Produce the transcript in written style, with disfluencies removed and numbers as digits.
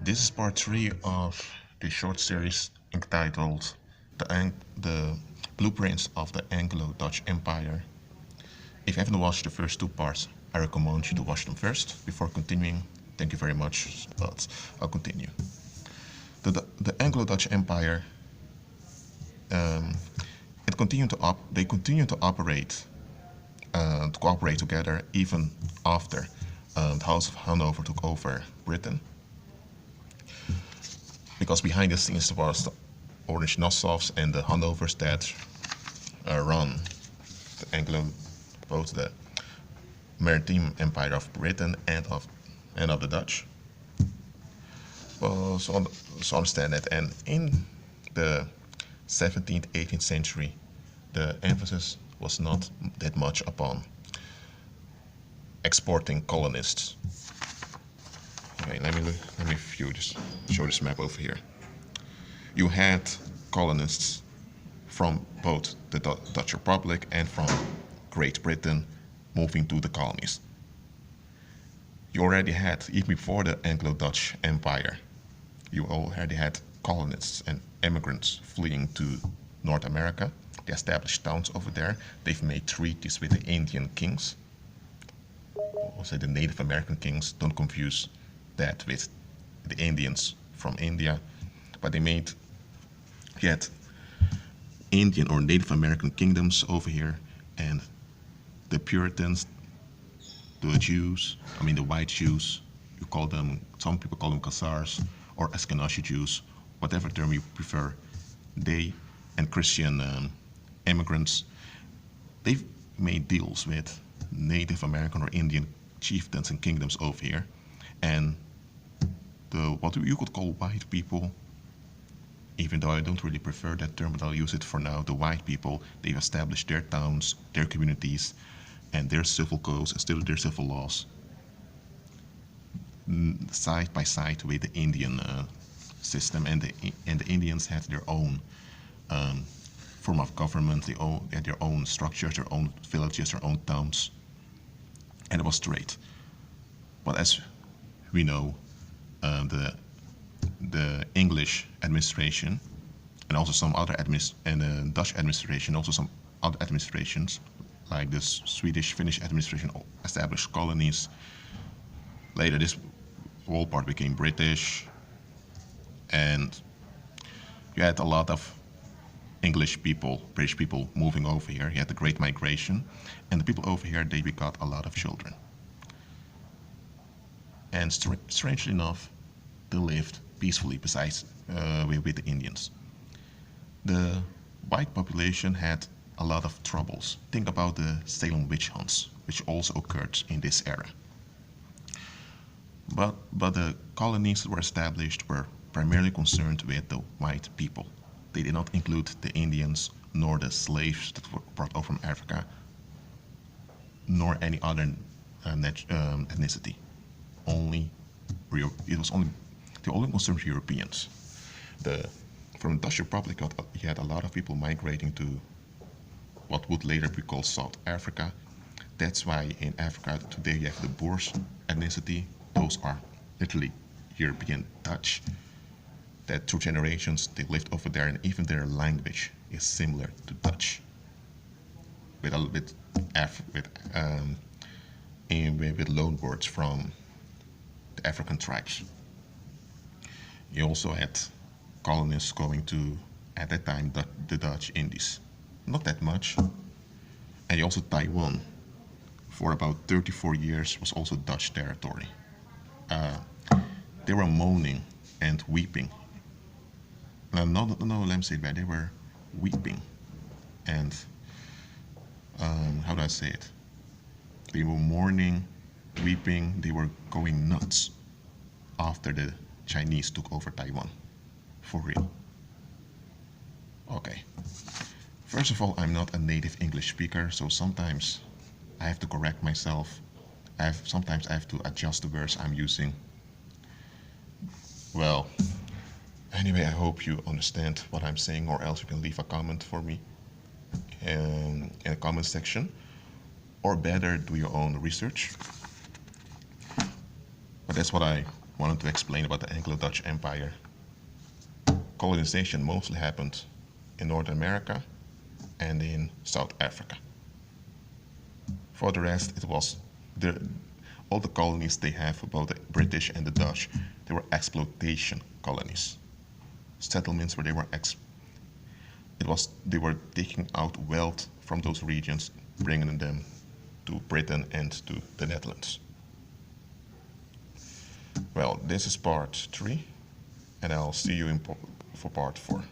This is part 3 of the short series entitled the Blueprints of the Anglo-Dutch Empire. If you haven't watched the first two parts, I recommend you to watch them first before continuing. Thank you very much, but I'll continue. The Anglo-Dutch Empire, they continue to cooperate together even after the House of Hanover took over Britain. Because behind the scenes was the Orange Nassau's and the Hanovers that run both the maritime empire of Britain and of the Dutch. Well, so understand that, and in the 17th, 18th century, the emphasis was not that much upon exporting colonists. Okay, let me show this map over here. You had colonists from both the Dutch Republic and from Great Britain moving to the colonies. You already had, even before the Anglo-Dutch Empire, you already had colonists and immigrants fleeing to North America. They established towns over there. They've made treaties with the Indian kings. Also the Native American kings, don't confuse that with the Indians from India. But they made yet Indian or Native American kingdoms over here, and the Puritans, the Jews, the white Jews, some people call them Khazars or Ashkenazi Jews, whatever term you prefer, they and Christian immigrants, they've made deals with Native American or Indian chieftains and kingdoms over here, and what you could call white people, even though I don't really prefer that term, but I'll use it for now, the white people, they've established their towns, their communities, and their civil codes and still their civil laws side by side with the Indian system, and the Indians had their own form of government, they had their own structures, their own villages, their own towns, and it was straight. But as we know, the English administration and also some other Dutch administration, also some other administrations like the Swedish, Finnish administration established colonies. Later this whole part became British, and you had a lot of British people moving over here. You had the Great Migration, and the people over here, they begot a lot of children. And strangely enough, they lived peacefully besides with the Indians. The white population had a lot of troubles. Think about the Salem witch hunts, which also occurred in this era. But the colonies that were established were primarily concerned with the white people. They did not include the Indians, nor the slaves that were brought over from Africa, nor any other ethnicity. They only concerned Europeans. From the Dutch Republic, you had a lot of people migrating to what would later be called South Africa. That's why in Africa today you have the Boers ethnicity. Those are literally European Dutch, that through generations they lived over there, and even their language is similar to Dutch, with loan words from the African tribes. You also had colonists going to, at that time, the Dutch Indies. Not that much. And also Taiwan, for about 34 years, was also Dutch territory. They were moaning and weeping. No, let me say that. They were weeping. And, how do I say it? They were mourning, weeping, they were going nuts after the Chinese took over Taiwan. For real. Okay. First of all, I'm not a native English speaker, so sometimes I have to correct myself. Sometimes I have to adjust the words I'm using. Well, anyway, I hope you understand what I'm saying, or else you can leave a comment for me in the comment section, or better, do your own research. But that's what I wanted to explain about the Anglo-Dutch Empire. Colonization mostly happened in North America and in South Africa. For the rest, it was all the colonies they have, both the British and the Dutch, they were exploitation colonies. Settlements where they were taking out wealth from those regions, bringing them to Britain and to the Netherlands. Well, this is part 3, and I'll see you for part 4.